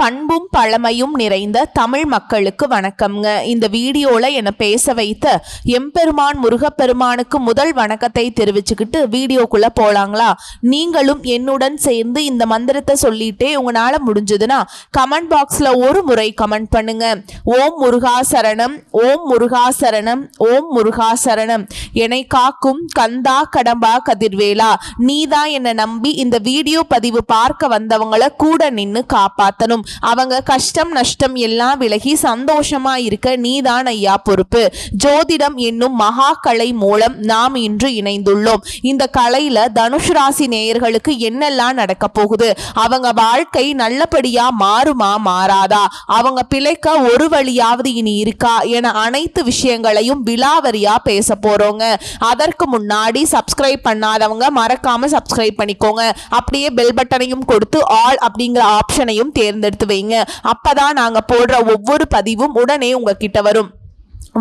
பண்பும் பழமையும் நிறைந்த தமிழ் மக்களுக்கு வணக்கம்ங்க. இந்த வீடியோல என்னை பேச வைத்த எம்பெருமான் முருகப்பெருமானுக்கு முதல் வணக்கத்தை தெரிவிச்சுக்கிட்டு வீடியோக்குள்ள போலாங்களா? நீங்களும் என்னுடன் சேர்ந்து இந்த மந்திரத்தை சொல்லிட்டே உங்களால முடிஞ்சதுன்னா கமெண்ட் பாக்ஸ்ல ஒரு முறை கமெண்ட் பண்ணுங்க. ஓம் முருகா சரணம், ஓம் முருகா சரணம், ஓம் முருகா சரணம். என்னை காக்கும் கந்தா கடம்பா கதிர்வேலா, நீதான் என்னை நம்பி இந்த வீடியோ பதிவு பார்க்க வந்தவங்களை கூட நின்னு காப்பாத்தணும். அவங்க கஷ்டம் நஷ்டம் எல்லாம் விலகி சந்தோஷமா இருக்க நீதான் ஐயா பொறுப்பு. ஜோதிடம் என்னும் மகா கலை மூலம் நாம் இன்று இணைந்துள்ளோம். இந்த கலையில தனுஷ் ராசி நேயர்களுக்கு என்னெல்லாம் நடக்க போகுது, அவங்க வாழ்க்கை நல்லபடியா மாறுமா மாறாதா, அவங்க பிழைக்க ஒரு வழியாவது இனி இருக்கா என அனைத்து விஷயங்களையும் விலாவரியா பேச போறோங்க. அதற்கு முன்னாடி சப்ஸ்கிரைப் பண்ணாதவங்க மறக்காம சப்ஸ்கிரைப் பண்ணிக்கோங்க. அப்படியே பெல் பட்டனையும் கொடுத்து ஆல் அப்படிங்கிற ஆப்ஷனையும் தேர்ந்தெடுத்து வைங்க. அப்பதான் நாங்க போடுற ஒவ்வொரு பதிவும் உடனே உங்ககிட்ட வரும்.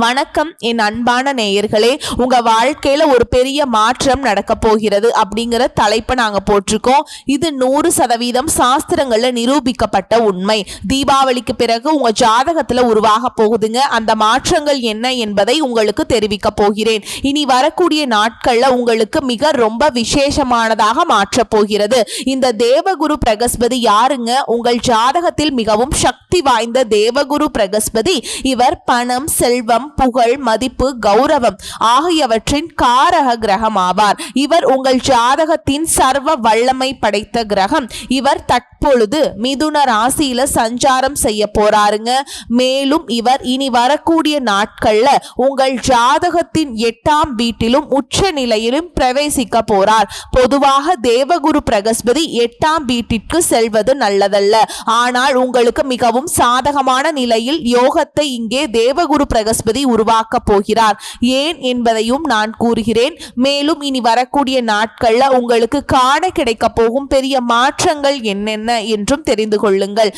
வணக்கம் என் அன்பான நேயர்களே, உங்க வாழ்க்கையில ஒரு பெரிய மாற்றம் நடக்க போகிறது அப்படிங்கிற தலைப்பை நாங்க போட்டிருக்கோம். இது 100% சாஸ்திரங்கள்ல நிரூபிக்கப்பட்ட உண்மை. தீபாவளிக்கு பிறகு உங்க ஜாதகத்துல உருவாக போகுதுங்க. அந்த மாற்றங்கள் என்ன என்பதை உங்களுக்கு தெரிவிக்க போகிறேன். இனி வரக்கூடிய நாட்கள்ல உங்களுக்கு மிக ரொம்ப விசேஷமானதாக மாற்ற போகிறது. இந்த தேவகுரு பிரகஸ்பதி யாருங்க? உங்கள் ஜாதகத்தில் மிகவும் சக்தி வாய்ந்த தேவகுரு பிரகஸ்பதி. இவர் பணம், செல்வம், புகழ், மதிப்பு, கௌரவம் ஆகியவற்றின் காரக கிரகம் ஆவார். இவர் உங்கள் ஜாதகத்தின் சர்வ வல்லமை படைத்த கிரகம். இவர் தற்பொழுது மிதுன ராசியில சஞ்சாரம் செய்ய போறாருங்க. மேலும் இவர் இனி வரக்கூடிய நாட்கள்ல உங்கள் ஜாதகத்தின் 8ஆம் வீட்டிலும் உச்ச நிலையிலும் பிரவேசிக்க போறார். பொதுவாக தேவகுரு பிரகஸ்பதி 8ஆம் வீட்டிற்கு செல்வது நல்லதல்ல. ஆனால் உங்களுக்கு மிகவும் சாதகமான நிலையில் யோகத்தை இங்கே தேவகுரு பிரகஸ்பதி உருவாக்க போகிறார். ஏன் என்பதையும் நான் கூறுகிறேன். மேலும் இனி வரக்கூடிய நாட்கள்ல உங்களுக்கு காண கிடைக்க போகும் பெரிய மாற்றங்கள் என்னென்ன என்றும் தெரிந்து கொள்ளுங்கள்.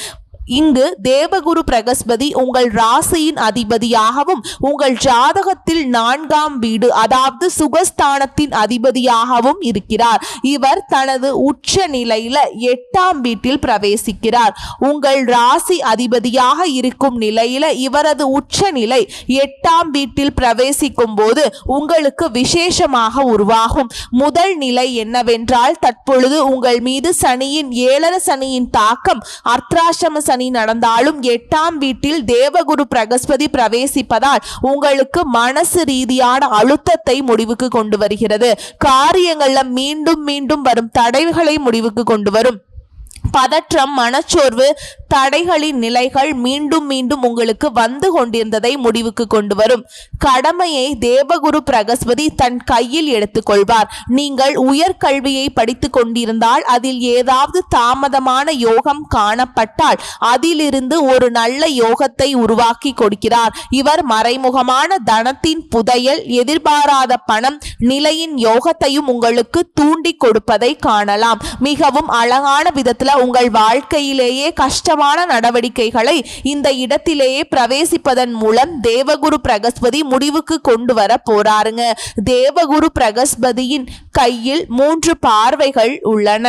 இங்கு தேவகுரு பிரகஸ்பதி உங்கள் ராசியின் அதிபதியாகவும் உங்கள் ஜாதகத்தில் 4ஆம் வீடு அதாவது சுகஸ்தானத்தின் அதிபதியாகவும் இருக்கிறார். இவர் தனது உச்ச நிலையில 8ஆம் வீட்டில் பிரவேசிக்கிறார். உங்கள் ராசி அதிபதியாக இருக்கும் நிலையில இவரது உச்ச நிலை 8ஆம் வீட்டில் பிரவேசிக்கும் போது உங்களுக்கு விசேஷமாக உருவாகும். முதல் நிலை என்னவென்றால், தற்பொழுது உங்கள் மீது சனியின் 7 சனியின் தாக்கம், அர்த்தாஷ்டம சனி நடந்தாலும் 8ஆம் வீட்டில் தேவகுரு பிரகஸ்பதி பிரவேசிப்பதால் உங்களுக்கு மனசு ரீதியான அழுத்தத்தை முடிவுக்கு கொண்டு வருகிறது. காரியங்கள்ல மீண்டும் மீண்டும் வரும் தடைகளை முடிவுக்கு கொண்டு வரும். பதற்றம், மனச்சோர்வு, தடைகளின் நிலைகள் மீண்டும் மீண்டும் உங்களுக்கு வந்து கொண்டிருந்ததை முடிவுக்கு கொண்டு வரும். கடமையை தேவகுரு பிரகஸ்பதி தன் கையில் எடுத்துக்கொள்வார். நீங்கள் உயர்கல்வியை படித்து கொண்டிருந்தால் அதில் ஏதாவது தாமதமான யோகம் காணப்பட்டால் அதிலிருந்து ஒரு நல்ல யோகத்தை உருவாக்கி கொடுக்கிறார். இவர் மறைமுகமான தனத்தின் புதையல், எதிர்பாராத பணம் நிலையின் யோகத்தையும் உங்களுக்கு தூண்டி கொடுப்பதை காணலாம். மிகவும் அழகான விதத்தில் உங்கள் வாழ்க்கையிலேயே கஷ்டமான நடவடிக்கைகளை இந்த இடத்திலேயே பிரவேசிப்பதன் மூலம் தேவகுரு பிரகஸ்பதி முடிவுக்கு கொண்டு வர போறாருங்க. தேவகுரு பிரகஸ்பதியின் கையில் 3 பார்வைகள் உள்ளன.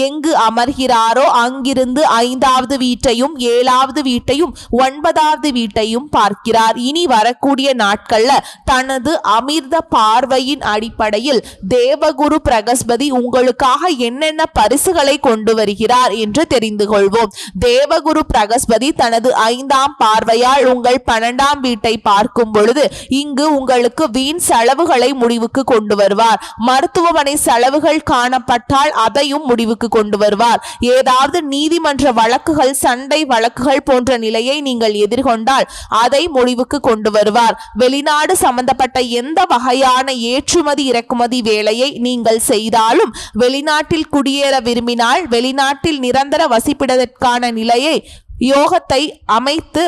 எங்கு அமர்கிறாரோ அங்கிருந்து 5ஆவது வீட்டையும் 7ஆவது வீட்டையும் 9ஆவது வீட்டையும் பார்க்கிறார். இனி வரக்கூடிய நாட்கள்ல தனது அமிர்த பார்வையின் அடிப்படையில் தேவகுரு பிரகஸ்பதி உங்களுக்காக என்னென்ன பரிசுகளை கொண்டு வருகிறார் என்று தெரிந்து கொள்வோம். தேவகுரு பிரகஸ்பதி தனது 5ஆம் பார்வையால் உங்கள் 12ஆம் வீட்டை பார்க்கும் பொழுது இங்கு உங்களுக்கு வீண் செலவுகளை முடிவுக்கு கொண்டு வருவார். மருத்துவமனை செலவுகள் காணப்பட்டால் அதையும் முடிவுக்கு கொண்டு வருவார். ஏதாவது நீதிமன்ற வழக்குகள், சண்டை வழக்குகள் போன்ற நிலையை நீங்கள் எதிர்கொண்டால் அதை முடிவுக்கு கொண்டு வருவார். வெளிநாடு சம்பந்தப்பட்ட எந்த வகையான ஏற்றுமதி இறக்குமதி வேலையை நீங்கள் செய்தாலும், வெளிநாட்டில் குடியேற விரும்பினால் வெளிநாட்டில் நிரந்தர வசிப்பிடத்திற்கான நிலையை யோகத்தை அமைத்து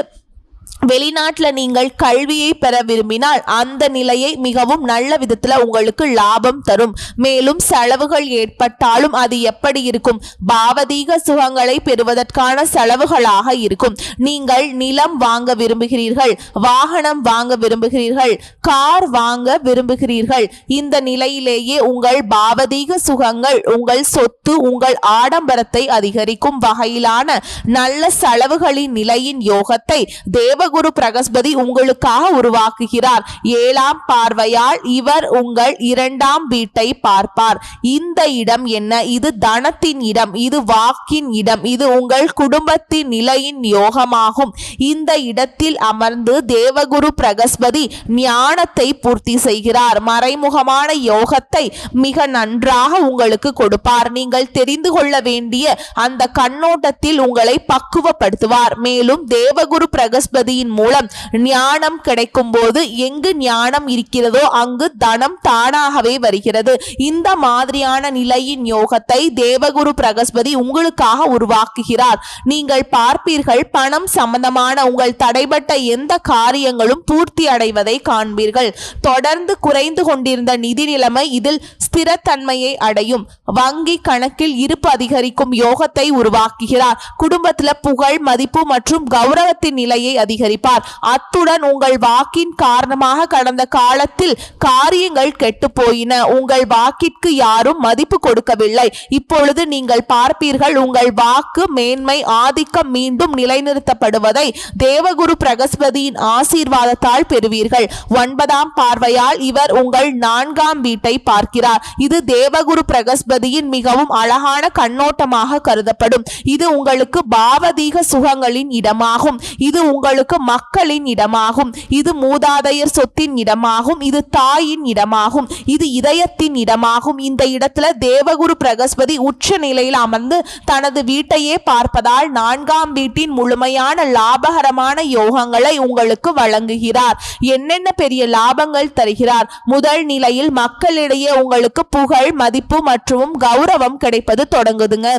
வெளிநாட்டுல நீங்கள் கல்வியை பெற விரும்பினால் அந்த நிலையை மிகவும் நல்ல விதத்துல உங்களுக்கு லாபம் தரும். மேலும் செலவுகள் ஏற்பட்டாலும் அது எப்படி இருக்கும்? பாவதீக சுகங்களை பெறுவதற்கான செலவுகளாக இருக்கும். நீங்கள் நிலம் வாங்க விரும்புகிறீர்கள், வாகனம் வாங்க விரும்புகிறீர்கள், கார் வாங்க விரும்புகிறீர்கள். இந்த நிலையிலேயே உங்கள் பாவதீக சுகங்கள், உங்கள் சொத்து, உங்கள் ஆடம்பரத்தை அதிகரிக்கும் வகையிலான நல்ல செலவுகளின் நிலையின் யோகத்தை தேவகுரு பிரகஸ்பதி உங்களுக்காக உருவாக்குகிறார். 7ஆம் பார்வையால் இவர் உங்கள் 2ஆம் வீட்டை பார்ப்பார். இந்த இடம் என்ன? இது தனத்தின் இடம், இது வாக்கின் இடம், இது உங்கள் குடும்பத்தின் நிலையின் யோகமாகும். இந்த இடத்தில் அமர்ந்து தேவகுரு பிரகஸ்பதி ஞானத்தை பூர்த்தி செய்கிறார். மறைமுகமான யோகத்தை மிக நன்றாக உங்களுக்கு கொடுப்பார். நீங்கள் தெரிந்து கொள்ள வேண்டிய அந்த கண்ணோட்டத்தில் உங்களை பக்குவப்படுத்துவார். மேலும் தேவகுரு பிரகஸ்பதியின் மூலம் ஞானம் கிடைக்கும் போது எங்கு ஞானம் இருக்கிறதோ அங்கு தனம் தானாகவே வருகிறது. இந்த மாதிரியான நிலையின் யோகத்தை தேவகுரு பிரகஸ்பதி உங்களுக்காக உருவாக்குகிறார். நீங்கள் பார்ப்பீர்கள், பணம் சம்பந்தமான உங்கள் தடைபட்ட எந்த காரியங்களும் பூர்த்தி அடைவதை காண்பீர்கள். தொடர்ந்து குறைந்து கொண்டிருந்த நிதி நிலைமை இதில் ஸ்திரத்தன்மையை அடையும். வங்கி கணக்கில் இருப்பு அதிகரிக்கும் யோகத்தை உருவாக்குகிறார். குடும்பத்தில் புகழ், மதிப்பு மற்றும் கௌரவத்தின் நிலையை அதிகரிப்பார். அத்துடன் உங்கள் வாக்கின் காரணமாக கடந்த காலத்தில் காரியங்கள் கெட்டு போயின. உங்கள் வாக்கிற்கு யாரும் மதிப்பு கொடுக்கவில்லை. இப்பொழுது நீங்கள் பார்ப்பீர்கள், உங்கள் வாக்கு மேன்மை, ஆதிக்கம் மீண்டும் நிலைநிறுத்தப்படுவதை தேவகுரு பிரகஸ்பதியின் ஆசீர்வாதத்தால் பெறுவீர்கள். 9ஆம் பார்வையால் இவர் உங்கள் 4ஆம் வீட்டை பார்க்கிறார். இது தேவகுரு பிரகஸ்பதியின் மிகவும் அழகான கண்ணோட்டமாக கருதப்படும். இது உங்களுக்கு பாவதீக சுகங்களின் இடமாகும். இது உங்களுக்கு மக்களின் இடமாகும். இது மூதாதையர் சொத்தின் இடமாகும். இது தாயின் இடமாகும். இது இதயத்தின் இடமாகும். இந்த இடத்துல தேவகுரு பிரகஸ்பதி உச்ச நிலையில் அமர்ந்து தனது வீட்டையே பார்ப்பதால் 4ஆம் வீட்டின் முழுமையான லாபகரமான யோகங்களை உங்களுக்கு வழங்குகிறார். என்னென்ன பெரிய லாபங்கள் தருகிறார்? முதல் நிலையில் மக்களிடையே உங்களுக்கு புகழ், மதிப்பு மற்றும் கௌரவம் கிடைப்பது தொடங்குதுங்க.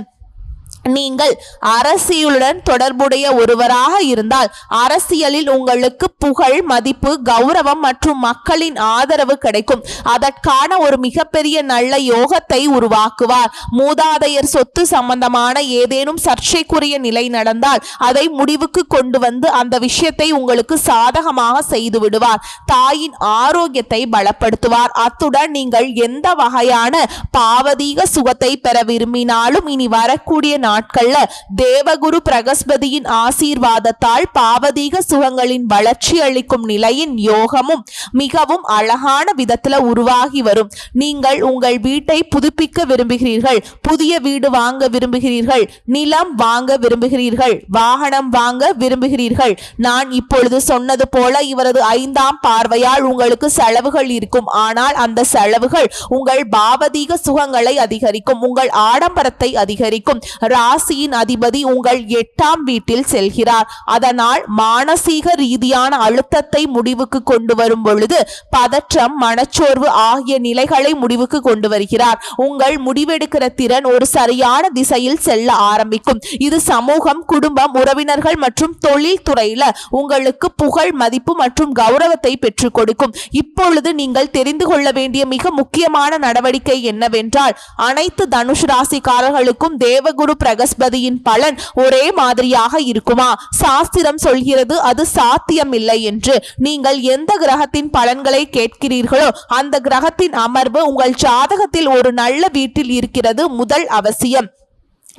நீங்கள் அரசியலுடன் தொடர்புடைய ஒருவராக இருந்தால் அரசியலில் உங்களுக்கு புகழ், மதிப்பு, கௌரவம் மற்றும் மக்களின் ஆதரவு கிடைக்கும். அதற்கான ஒரு மிகப்பெரிய நல்ல யோகத்தை உருவாக்குவார். மூதாதையர் சொத்து சம்பந்தமான ஏதேனும் சர்ச்சைக்குரிய நிலை நடந்தால் அதை முடிவுக்கு கொண்டு வந்து அந்த விஷயத்தை உங்களுக்கு சாதகமாக செய்து விடுவார். தாயின் ஆரோக்கியத்தை பலப்படுத்துவார். அத்துடன் நீங்கள் எந்த வகையான பாவதீக சுகத்தை பெற விரும்பினாலும் இனி வரக்கூடிய நாட்கள்ல தேவகுரு பிரகஸ்பதியின் ஆசீர்வாதத்தால் பாவதீக சுகங்களின் வளர்ச்சி அளிக்கும் நிலையின் யோகமும் மிகவும் அழகான விதத்துல உருவாகி வரும். நீங்கள் உங்கள் வீட்டை புதுப்பிக்க விரும்புகிறீர்கள், புதிய வீடு வாங்க விரும்புகிறீர்கள், நிலம் வாங்க விரும்புகிறீர்கள், வாகனம் வாங்க விரும்புகிறீர்கள். நான் இப்பொழுது சொன்னது போல இவரது 5ஆம் பார்வையால் உங்களுக்கு செலவுகள் இருக்கும். ஆனால் அந்த செலவுகள் உங்கள் பாவதீக சுகங்களை அதிகரிக்கும், உங்கள் ஆடம்பரத்தை அதிகரிக்கும். ராசியின் அதிபதி உங்கள் 8ஆம் வீட்டில் செல்கிறார். அதனால் மானசீக ரீதியான அழுத்தத்தை முடிவுக்கு கொண்டு வரும் பொழுது பதற்றம், மனச்சோர்வு ஆகிய நிலைகளை முடிவுக்கு கொண்டு வருகிறார். உங்கள் முடிவெடுக்கிற திறன் ஒரு சரியான திசையில் செல்ல ஆரம்பிக்கும். இது சமூகம், குடும்பம், உறவினர்கள் மற்றும் தொழில் துறையில உங்களுக்கு புகழ், மதிப்பு மற்றும் கௌரவத்தை பெற்றுக் கொடுக்கும். இப்பொழுது நீங்கள் தெரிந்து கொள்ள வேண்டிய மிக முக்கியமான நடவடிக்கை என்னவென்றால், அனைத்து தனுஷ் ராசிக்காரர்களுக்கும் தேவகுரு பிரகஸ்பதியின் பலன் ஒரே மாதிரியாக இருக்குமா? சாஸ்திரம் சொல்கிறது அது சாத்தியம் இல்லை என்று. நீங்கள் எந்த கிரகத்தின் பலன்களை கேட்கிறீர்களோ அந்த கிரகத்தின் அமர்வு உங்கள் ஜாதகத்தில் ஒரு நல்ல வீட்டில் இருக்கிறது முதல் அவசியம்.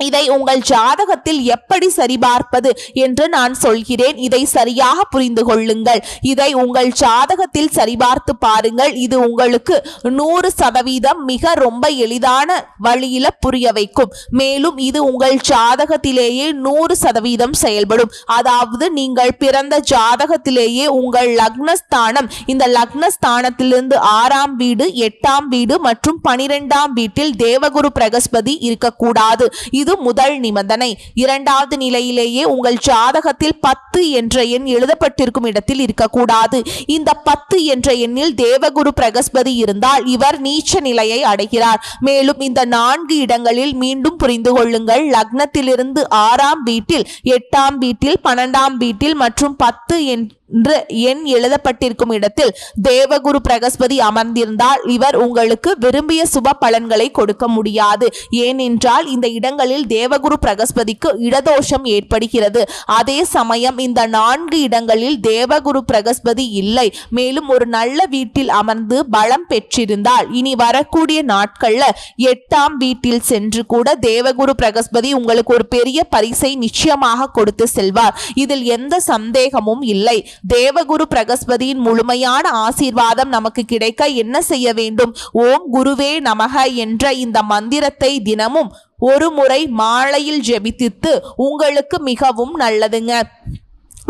இதை உங்கள் ஜாதகத்தில் எப்படி சரிபார்ப்பது என்று நான் சொல்கிறேன். இதை சரியாக புரிந்து கொள்ளுங்கள். இதை உங்கள் ஜாதகத்தில் சரிபார்த்து பாருங்கள். இது உங்களுக்கு 100% மிக ரொம்ப எளிதான வழியில புரிய வைக்கும். மேலும் இது உங்கள் ஜாதகத்திலேயே 100% செயல்படும். அதாவது நீங்கள் பிறந்த ஜாதகத்திலேயே உங்கள் லக்னஸ்தானம், இந்த லக்னஸ்தானத்திலிருந்து 6ஆம் வீடு, 8ஆம் வீடு மற்றும் 12ஆம் வீட்டில் தேவகுரு பிரகஸ்பதி இருக்கக்கூடாது. இது முதல் நிபந்தனை. இரண்டாவது நிலையிலேயே உங்கள் ஜாதகத்தில் 10 என்ற எண் எழுதப்பட்டிருக்கும் இடத்தில் இருக்கக்கூடாது. இந்த 10 என்ற எண்ணில் தேவகுரு பிரகஸ்பதி இருந்தால் இவர் நீச்ச நிலையை அடைகிறார். மேலும் இந்த 4 இடங்களில் மீண்டும் புரிந்து கொள்ளுங்கள், லக்னத்திலிருந்து 6ஆம் வீட்டில், 8ஆம் வீட்டில், 12ஆம் வீட்டில் மற்றும் 10 என்று எண் எழுதப்பட்டிருக்கும் இடத்தில் தேவகுரு பிரகஸ்பதி அமர்ந்திருந்தால் இவர் உங்களுக்கு விரும்பிய சுப பலன்களை கொடுக்க முடியாது. ஏனென்றால் இந்த இடங்களில் தேவகுரு பிரகஸ்பதிக்கு இடதோஷம் ஏற்படுகிறது. அதே சமயம் இந்த 4 இடங்களில் தேவகுரு பிரகஸ்பதி இல்லை, மேலும் ஒரு நல்ல வீட்டில் அமர்ந்து பலம் பெற்றிருந்தால் இனி வரக்கூடிய நாட்கள்ல 8ஆம் வீட்டில் சென்று கூட தேவகுரு பிரகஸ்பதி உங்களுக்கு ஒரு பெரிய பரிசை நிச்சயமாக கொடுத்து செல்வார். இதில் எந்த சந்தேகமும் இல்லை. தேவகுரு பிரகஸ்பதியின் முழுமையான ஆசீர்வாதம் நமக்கு கிடைக்க என்ன செய்ய வேண்டும்? ஓம் குருவே நமக என்ற இந்த மந்திரத்தை தினமும் ஒரு முறை மாலையில் ஜெபித்து உங்களுக்கு மிகவும் நல்லதுங்க.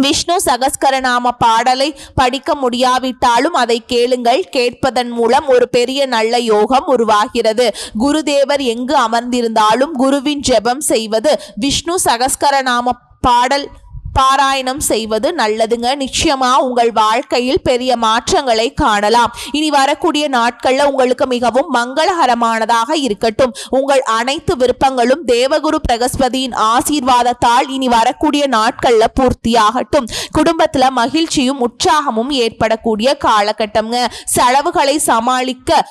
விஷ்ணு சகஸ்கரநாம பாடலை படிக்க முடியாவிட்டாலும் அதை கேளுங்கள். கேட்பதன் மூலம் ஒரு பெரிய நல்ல யோகம் உருவாகிறது. குருதேவர் எங்கு அமர்ந்திருந்தாலும் குருவின் ஜெபம் செய்வது, விஷ்ணு சகஸ்கரநாம பாடல் பாராயணம் செய்வது நல்லதுங்க. நிச்சயமா உங்கள் வாழ்க்கையில் பெரிய மாற்றங்களை காணலாம். இனி வரக்கூடிய நாட்கள்ல உங்களுக்கு மிகவும் மங்களகரமானதாக இருக்கட்டும். உங்கள் அனைத்து விருப்பங்களும் தேவகுரு பிரகஸ்பதியின் ஆசீர்வாதத்தால் இனி வரக்கூடிய நாட்கள்ல பூர்த்தியாகட்டும். குடும்பத்துல மகிழ்ச்சியும் உற்சாகமும் ஏற்படக்கூடிய காலகட்டம்ங்க. செலவுகளை சமாளிக்க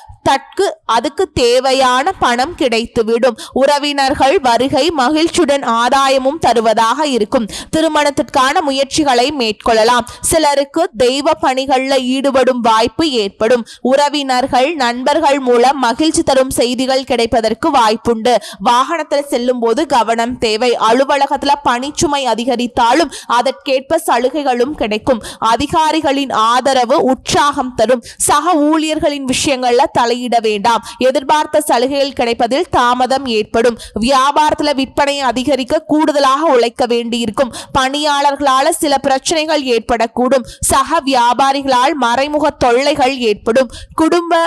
அதுக்கு தேவையான பணம் கிடைத்துவிடும். உறவினர்கள் வருகை மகிழ்ச்சியுடன் ஆதாயமும் தருவதாக இருக்கும். திருமணத்திற்கான முயற்சிகளை மேற்கொள்ளலாம். சிலருக்கு தெய்வ பணிகள்ல ஈடுபடும் வாய்ப்பு ஏற்படும். உறவினர்கள் நண்பர்கள் மூலம் மகிழ்ச்சி தரும் செய்திகள் கிடைப்பதற்கு வாய்ப்புண்டு. வாகனத்தில் செல்லும் போது கவனம் தேவை. அலுவலகத்துல பணிச்சுமை அதிகரித்தாலும் அதற்கேற்ப சலுகைகளும் கிடைக்கும். அதிகாரிகளின் ஆதரவு உற்சாகம் தரும். சக ஊழியர்களின் விஷயங்கள்ல தலையிட வேண்டாம். எதிர்பார்த்த சலுகைகள் கிடைப்பதில் தாமதம் ஏற்படும். வியாபாரத்தில் விற்பனை அதிகரிக்க கூடுதலாக உழைக்க வேண்டியிருக்கும். பணியாளர்களால் சில பிரச்சனைகள் ஏற்படக்கூடும். சக வியாபாரிகளால் மறைமுக தொல்லைகள் ஏற்படும். குடும்ப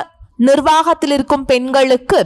நிர்வாகத்தில் இருக்கும் பெண்களுக்கு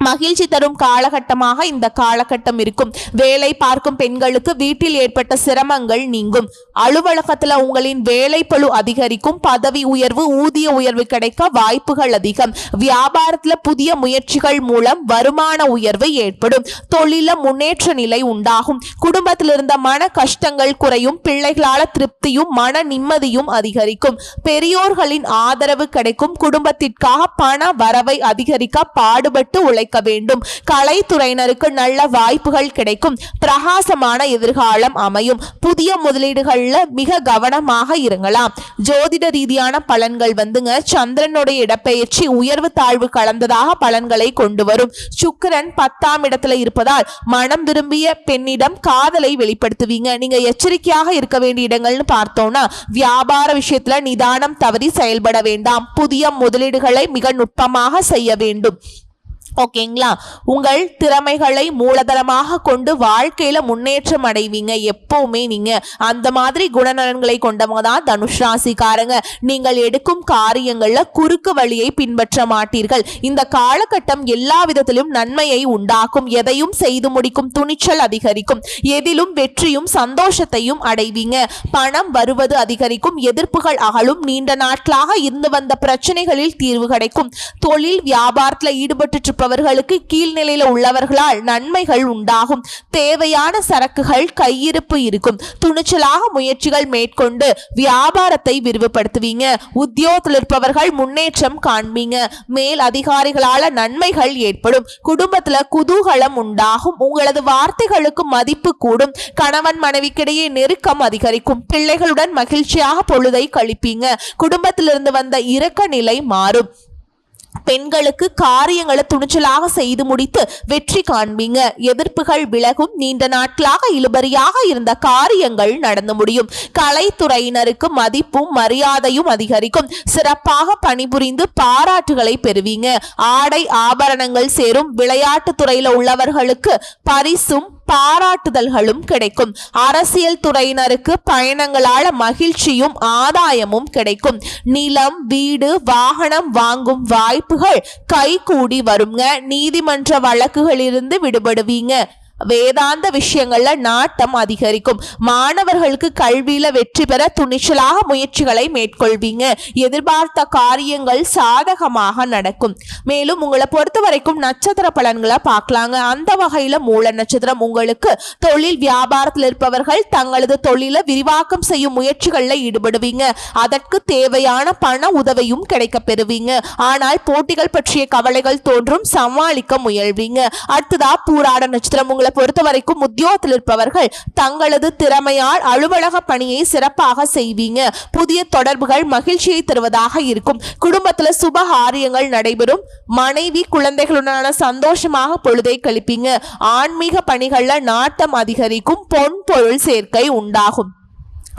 மகிழ்ச்சி தரும் காலகட்டமாக இந்த காலகட்டம் இருக்கும். வேலை பார்க்கும் பெண்களுக்கு வீட்டில் ஏற்பட்ட சிரமங்கள் நீங்கும். அலுவலகத்துல உங்களின் வேலை பளு அதிகரிக்கும். பதவி உயர்வு, ஊதிய உயர்வு கிடைக்க வாய்ப்புகள் அதிகம். வியாபாரத்துல புதிய முயற்சிகள் மூலம் வருமான உயர்வு ஏற்படும். தொழில முன்னேற்ற நிலை உண்டாகும். குடும்பத்தில் இருந்த மன கஷ்டங்கள் குறையும். பிள்ளைகளால திருப்தியும் மன நிம்மதியும் அதிகரிக்கும். பெரியோர்களின் ஆதரவு கிடைக்கும். குடும்பத்திற்காக பண வரவை அதிகரிக்க பாடுபட்டு உழைக்க வேண்டும். கலைத்துறையினருக்கு நல்ல வாய்ப்புகள் கிடைக்கும். பிரகாசமான எதிர்காலம் அமையும். புதிய முதலீடுகள்ல மிக கவனமாக இருங்கலாம். ஜோதிட ரீதியான பலன்கள் சந்திரனுடைய இடப்பெயர்ச்சி உயர்வு தாழ்வு கலந்ததாக பலன்களை கொண்டு வரும். சுக்கிரன் 10ஆம் இடத்துல இருப்பதால் மனம் விரும்பிய பெண்ணிடம் காதலை வெளிப்படுத்துவீங்க. நீங்க எச்சரிக்கையாக இருக்க வேண்டிய இடங்கள்னு பார்த்தோம்னா, வியாபார விஷயத்துல நிதானம் தவறி செயல்பட வேண்டாம். புதிய முதலீடுகளை மிக நுட்பமாக செய்ய வேண்டும். ஓகேங்களா? உங்கள் திறமைகளை மூலதனமாக கொண்டு வாழ்க்கையில முன்னேற்றம் அடைவீங்க. எப்பவுமே நீங்க அந்த மாதிரி குணநலன்களை கொண்டவங்க தான் தனுஷ் ராசிக்காரங்க. நீங்கள் எடுக்கும் காரியங்கள்ல குறுக்கு வழியை பின்பற்ற மாட்டீர்கள். இந்த காலகட்டம் எல்லா விதத்திலும் நன்மையை உண்டாக்கும். எதையும் செய்து முடிக்கும் துணிச்சல் அதிகரிக்கும். எதிலும் வெற்றியும் சந்தோஷத்தையும் அடைவீங்க. பணம் வருவது அதிகரிக்கும். எதிர்ப்புகள் அகலும். நீண்ட நாட்களாக இருந்து வந்த பிரச்சனைகளில் தீர்வு கிடைக்கும். தொழில் வியாபாரத்தில் ஈடுபட்டு அவர்களுக்கு கீழ்நிலையில உள்ளவர்களால் நன்மைகள் உண்டாகும். தேவையான சரக்குகள் கையிருப்பு இருக்கும். துணிச்சலாக முயற்சிகள் மேற்கொண்டு வியாபாரத்தை விரிவுபடுத்துவீங்க. உத்தியோகத்தில் இருப்பவர்கள் முன்னேற்றம் காண்பீங்க. மேல் அதிகாரிகளால நன்மைகள் ஏற்படும். குடும்பத்துல குதூகலம் உண்டாகும். உங்களது வார்த்தைகளுக்கு மதிப்பு கூடும். கணவன் மனைவிக்கிடையே நெருக்கம் அதிகரிக்கும். பிள்ளைகளுடன் மகிழ்ச்சியாக பொழுதை கழிப்பீங்க. குடும்பத்திலிருந்து வந்த இரக்க நிலை மாறும். பெண்களுக்கு காரியங்களை துணிச்சலாக செய்து முடித்து வெற்றி காண்பீங்க. எதிர்ப்புகள் விலகும். நீண்ட நாட்களாக இழுபறியாக இருந்த காரியங்கள் நடந்து முடியும். கலைத்துறையினருக்கு மதிப்பும் மரியாதையும் அதிகரிக்கும். சிறப்பாக பணிபுரிந்து பாராட்டுகளை பெறுவீங்க. ஆடை ஆபரணங்கள் சேரும். விளையாட்டு துறையில உள்ளவர்களுக்கு பரிசும் பாராட்டுதல்களும் கிடைக்கும். அரசியல் துறையினருக்கு பயணங்களால மகிழ்ச்சியும் ஆதாயமும் கிடைக்கும். நிலம், வீடு, வாகனம் வாங்கும் வாய்ப்புகள் கைகூடி வருங்க. நீதிமன்ற வழக்குகளிலிருந்து விடுபடுவீங்க. வேதாந்த விஷயங்கள்ல நாட்டம் அதிகரிக்கும். மாணவர்களுக்கு கல்வியில வெற்றி பெற துணிச்சலாக முயற்சிகளை மேற்கொள்வீங்க. எதிர்பார்த்த காரியங்கள் சாதகமாக நடக்கும். மேலும் உங்களை பொறுத்த வரைக்கும் நட்சத்திர பலன்களை பார்க்கலாங்க. அந்த வகையில மூல நட்சத்திரம் உங்களுக்கு தொழில் வியாபாரத்தில் இருப்பவர்கள் தங்களது தொழில விரிவாக்கம் செய்யும் முயற்சிகள்ல ஈடுபடுவீங்க. அதற்கு தேவையான பண உதவியும் கிடைக்க பெறுவீங்க. ஆனால் போட்டிகள் பற்றிய கவலைகள் தோன்றும், சமாளிக்க முயல்வீங்க. அடுத்ததா பூராட நட்சத்திரம் உங்களை பொறுத்த வரைக்கும் உத்தியோகத்தில் இருப்பவர்கள் தங்களது திறமையால் அலுவலக பணியை சிறப்பாக செய்வீங்க. புதிய தொடர்புகள் மகிழ்ச்சியை தருவதாக இருக்கும். குடும்பத்துல சுப காரியங்கள் நடைபெறும். மனைவி குழந்தைகளுடனான சந்தோஷமாக பொழுதை கழிப்பீங்க. ஆன்மீக பணிகள்ல நாட்டம் அதிகரிக்கும். பொன் பொருள் சேர்க்கை உண்டாகும்.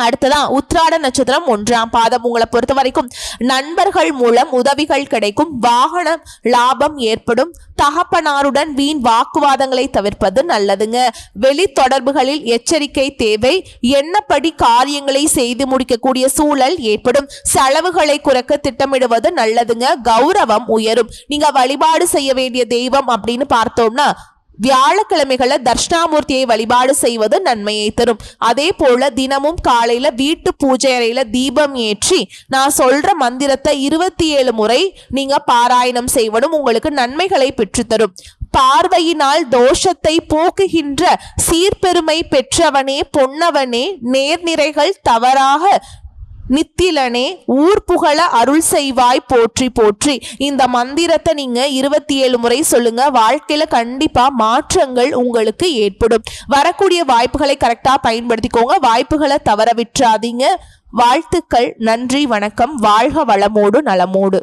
அடுத்ததான் உத்திராட நட்சத்திரம் 1ஆம் பாதம் உங்களை பொறுத்த வரைக்கும் நண்பர்கள் மூலம் உதவிகள் கிடைக்கும். வாகன லாபம் ஏற்படும். தகப்பனாருடன் வீண் வாக்குவாதங்களை தவிர்ப்பது நல்லதுங்க. வெளி தொடர்புகளில் எச்சரிக்கை தேவை. எண்ணப்படி காரியங்களை செய்து முடிக்கக்கூடிய சூழல் ஏற்படும். செலவுகளை குறைக்க திட்டமிடுவது நல்லதுங்க. கௌரவம் உயரும். நீங்க வழிபாடு செய்ய வேண்டிய தெய்வம் அப்படின்னு பார்த்தோம்னா வியாழக்கிழமைகளை தட்சிணாமூர்த்தியை வழிபாடு செய்வது நன்மையை தரும். அதே போல தினமும் காலையில வீட்டு பூஜை அறையில தீபம் ஏற்றி நான் சொல்ற மந்திரத்தை 27 முறை நீங்க பாராயணம் செய்வதும் உங்களுக்கு நன்மைகளை பெற்றுத்தரும். பார்வையினால் தோஷத்தை போக்குகின்ற சீர்பெருமை பெற்றவனே பொன்னவனே நேர்நிறைகள் தவறாக நித்திலனே ஊர் புகழ அருள் செய்வாய் போற்றி போற்றி. இந்த மந்திரத்தை நீங்க 27 முறை சொல்லுங்க. வாழ்க்கையில கண்டிப்பா மாற்றங்கள் உங்களுக்கு ஏற்படும். வரக்கூடிய வாய்ப்புகளை கரெக்டா பயன்படுத்திக்கோங்க. வாய்ப்புகளை தவற விட்டுறாதீங்க. வாழ்த்துக்கள். நன்றி, வணக்கம். வாழ்க வளமோடு நலமோடு.